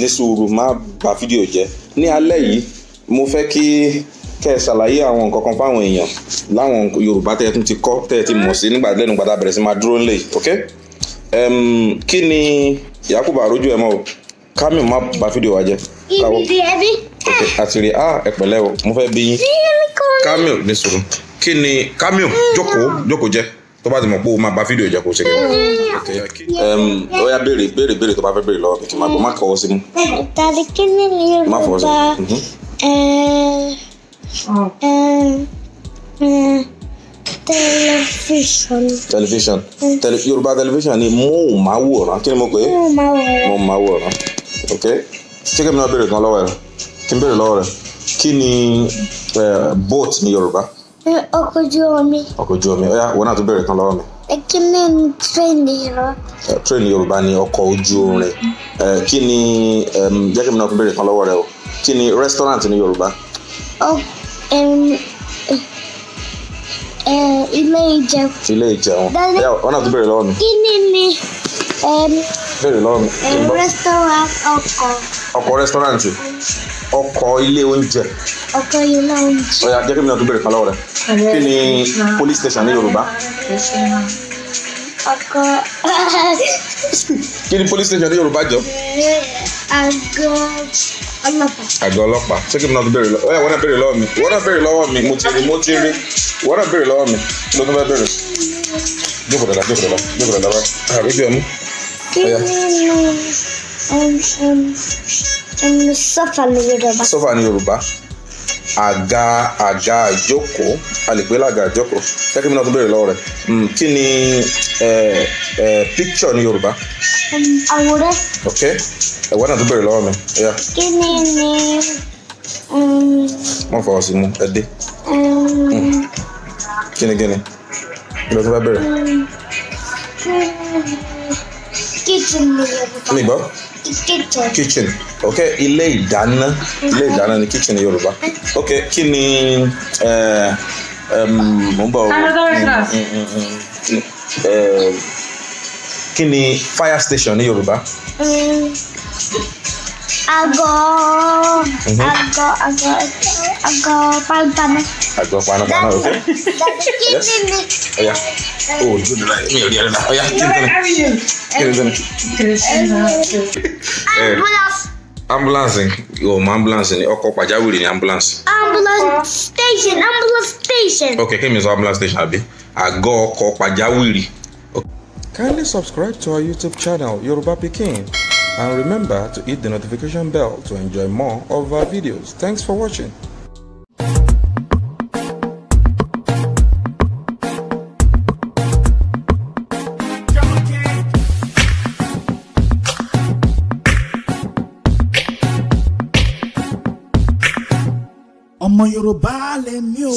ní sùúrù má bà fídíò jẹ́. Ní alẹ́ yìí mo fẹ́ kí kẹ́ ṣàlàyé àwọn nǹkan kan fáwọn èèyàn láwọn Yorùbá tẹ́ tún ti kọ́ tẹ́ ti mọ̀ sí nígbà lẹ́nu gbàdá bẹ̀rẹ̀ sí máa dúró nílé yìí, okay? Kí ni Yakubu àrójú ẹ mọ́ o? Kamiu má bà fídíò wa jẹ́. Okay, àti rí ẹ pẹ̀lẹ́ o, mo fẹ́ bí yín. Kamiu ní sùúrù. Kí ni Kamiu jókòó jẹ́ tó bá ti mọ̀ pé o máa bà fídíò jẹ́ kó ṣe kí ó yá béèrè tó bá fẹ́ béèrè lọ́wọ́ mi kí n máa gbọ́ má kọ́wọ́ sí mú. Tàbí kí ni Má fọwọ́ sí mú. Television. Yorùbá television ni móhùnmáwòrán. Kí ni mo pè é? Móhùnmáwòrán. Okay. Ṣé kí mi náà béèrè kan lọ́wọ́ rẹ̀? Kí n béèrè lọ́wọ́ rẹ̀. Kí ni boat ní Yorùbá? Ọkọ̀ ojú omi. Ọkọ̀ ojú omi. Ó yá wọ́n náà tún béèrè kan lọ́wọ́ mi. Kí ni train ní Yorùbá? Train ní Yorùbá ni ọkọ̀ ojú irin. Kí ni jẹ́ kí mi náà tún béèrè kan lọ́wọ́ rẹ̀ o. Kí ni restaurant ní Yorùbá? Ilé ìjẹun. Ilé ìjẹun. Wọ́n náà tún béèrè lọ́wọ́ mi. Kí ni béèrè lọ́wọ́ mi. Restaurant ọkọ̀. Ọkọ̀ restaurant. Ọkọ̀ ilé oúnjẹ. Ọkọ̀ ilé oúnjẹ. Ó yá jẹ́ kí mi náà tún béèrè kan lọ́wọ́ rẹ̀. Kí ni police station ní Yorùbá? Ọkọ̀. Kí ni police station ní Yorùbá jọ? Àgọ́ ọlọ́pàá. Àgọ́ ọlọ́pàá. Ṣé kí mi náà tún béèrè lọ́wọ́? Ó yá wọ́n náà béèrè lọ́wọ́ mi. Wọ́n náà béèrè lọ́wọ́ mi. Mo ti rí. Wọ́n náà béèrè lọ́wọ́ mi. Kí ló tún fẹ́ béèrè? Jókòó dada. Àbíbí ọmú. Sọ́fà ní Yorùbá. Sọ́fà ní Yorùbá. Àga ìjókòó. A lè pè lága ìjókòó. Ṣé kí mi náà tún béèrè lọ́wọ́ rẹ̀? Kí ni picture ní Yorùbá? Àwòrán. Okay. Wọ́n náà tún béèrè lọ́wọ́ mi. Kí ni wọ́n fọwọ́ sí mú ẹ dé. Kí ni kí ló tún fẹ́ béèrè? Kitchen ní Yorùbá. Mi gbọ́? Kitchen. Okay. Ilé ìdáná ni kitchen ní Yorùbá. Okay. Kí ni mo ń bọ̀ kí ni fire station ní Yorùbá? Àgọ́ panápaná. Àgọ́ panápaná. Okay. Kí ni? Oya. Oh, good night. Mi ò rí ẹ lẹ́la. Oya, kí ni? Ambulance. Ambulance ni ọkọ̀ pàjáwìrì ni ambulance. Ambulance station. Okay, kí ni sọ ambulance station àbí? Àgọ́ ọkọ̀ pàjáwìrì. Kindly subscribe to our YouTube channel, Yoruba Pikin, and remember to hit the notification bell to enjoy more of our videos. Thanks for watching. Ọmọ Yorùbá lèmi o.